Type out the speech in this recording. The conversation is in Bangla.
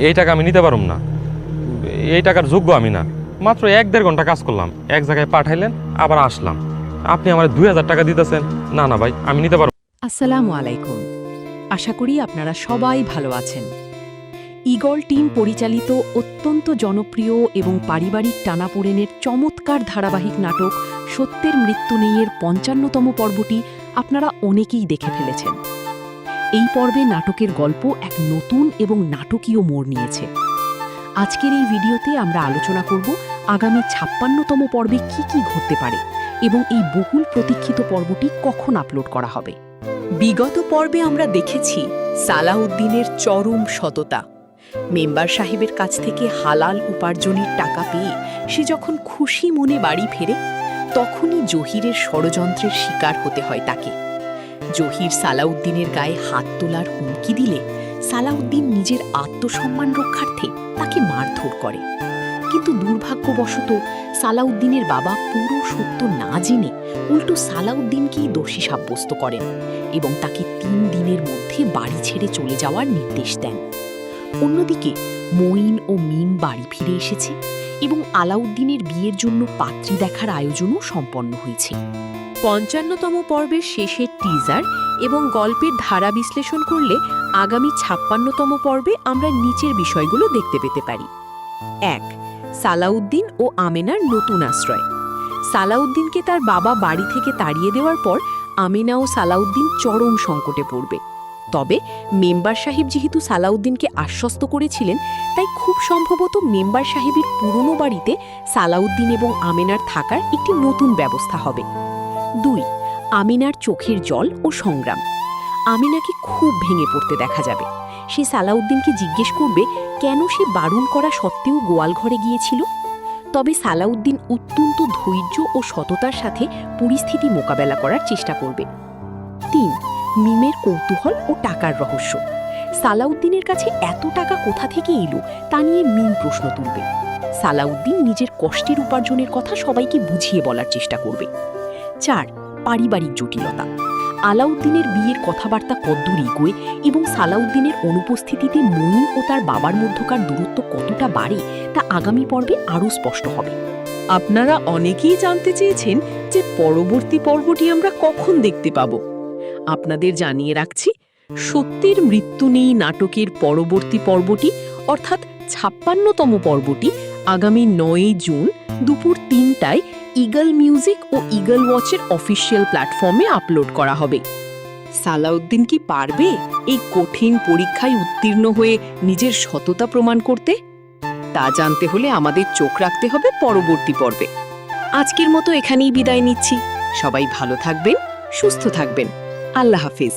এই টাকা আমি নিতে পারুম না, এই টাকার যোগ্য আমি না। মাত্র 1-1.5 ঘন্টা কাজ করলাম, এক জায়গায় পাঠাইলেন, আবার আসলাম, আপনি আমার 2000 টাকা দিতেছেন। না না ভাই, আমি নিতে পারবো। আসসালামু আলাইকুম। আশা করি আপনারা সবাই ভালো আছেন। ঈগল টিম পরিচালিত অত্যন্ত জনপ্রিয় এবং পারিবারিক টানাপোড়েনের চমৎকার ধারাবাহিক নাটক সত্যের মৃত্যু নেইয়ের 55তম পর্বটি আপনারা অনেকেই দেখে ফেলেছেন। এই পর্বে নাটকের গল্প এক নতুন এবং নাটকীয় মোড় নিয়েছে। আজকের এই ভিডিওতে আমরা আলোচনা করব আগামী 56তম পর্বে কি ঘটতে পারে এবং এই বহুল প্রতীক্ষিত পর্বটি কখন আপলোড করা হবে। বিগত পর্বে আমরা দেখেছি সালাউদ্দিনের চরম সততা। মেম্বার সাহেবের কাছ থেকে হালাল উপার্জনের টাকা পেয়ে সে যখন খুশি মনে বাড়ি ফেরে, তখনই জহিরের ষড়যন্ত্রের শিকার হতে হয় তাকে। জহির সালাউদ্দিনের গায়ে হাত তোলার হুমকি দিলে সালাউদ্দিন নিজের আত্মসম্মান রক্ষার্থে তাকে মারধর করে। কিন্তু দুর্ভাগ্যবশত সালাউদ্দিনের বাবা পুরো সত্য না জেনে উল্টো সালাউদ্দিনকেই দোষী সাব্যস্ত করেন এবং তাকে 3 দিনের মধ্যে বাড়ি ছেড়ে চলে যাওয়ার নির্দেশ দেন। অন্যদিকে মঈন ও মিম বাড়ি ফিরে এসেছে এবং আলাউদ্দিনের বিয়ের জন্য পাত্রী দেখার আয়োজনও সম্পন্ন হয়েছে। 55তম পর্বের শেষের টিজার এবং গল্পের ধারা বিশ্লেষণ করলে আগামী 56তম পর্বে আমরা নিচের বিষয়গুলো দেখতে পেতে পারি। 1. সালাউদ্দিন ও আমেনার নতুন আশ্রয়। সালাউদ্দিনকে তার বাবা বাড়ি থেকে তাড়িয়ে দেওয়ার পর আমেনা ও সালাউদ্দিন চরম সংকটে পড়বে। তবে মেম্বার সাহেব যেহেতু সালাউদ্দিনকে আশ্বস্ত করেছিলেন, তাই খুব সম্ভবত মেম্বার সাহেবের পুরনো বাড়িতে সালাউদ্দিন এবং আমেনার থাকার একটি নতুন ব্যবস্থা হবে। 2. আমিনার চোখের জল ও সংগ্রাম। আমিনাকে খুব ভেঙে পড়তে দেখা যাবে। সে সালাউদ্দিনকে জিজ্ঞেস করবে কেন সে বারণ করা সত্ত্বেও গোয়ালঘরে গিয়েছিল। তবে সালাউদ্দিন অত্যন্ত ধৈর্য ও সততার সাথে পরিস্থিতি মোকাবেলা করার চেষ্টা করবে। 3. মিমের কৌতূহল ও টাকার রহস্য। সালাউদ্দিনের কাছে এত টাকা কোথা থেকে এলো তা নিয়ে মিম প্রশ্ন তুলবে। সালাউদ্দিন নিজের কষ্টের উপার্জনের কথা সবাইকে বুঝিয়ে বলার চেষ্টা করবে। 4. পারিবারিক জটিলতা। আলাউদ্দিনের বিয়ের কথাবার্তা কদ্দূর এগোয় এবং সালাউদ্দিনের অনুপস্থিতিতে মঈন ও তার বাবার মধ্যকার দূরত্ব কতটা বাড়ে তা আগামী পর্বে আরও স্পষ্ট হবে। আপনারা অনেকেই জানতে চেয়েছেন যে পরবর্তী পর্বটি আমরা কখন দেখতে পাব। আপনাদের জানিয়ে রাখছি, সত্যের মৃত্যু নেই নাটকের পরবর্তী পর্বটি অর্থাৎ 56তম পর্বটি আগামী 9 জুন দুপুর 3টায় ঈগল মিউজিক ও ঈগল ওয়াচের অফিসিয়াল প্ল্যাটফর্মে আপলোড করা হবে। সালাউদ্দিন কি পারবে এই কঠিন পরীক্ষায় উত্তীর্ণ হয়ে নিজের সততা প্রমাণ করতে? তা জানতে হলে আমাদের চোখ রাখতে হবে পরবর্তী পর্বে। আজকের মতো এখানেই বিদায় নিচ্ছি। সবাই ভালো থাকবেন, সুস্থ থাকবেন। আল্লাহ হাফিজ।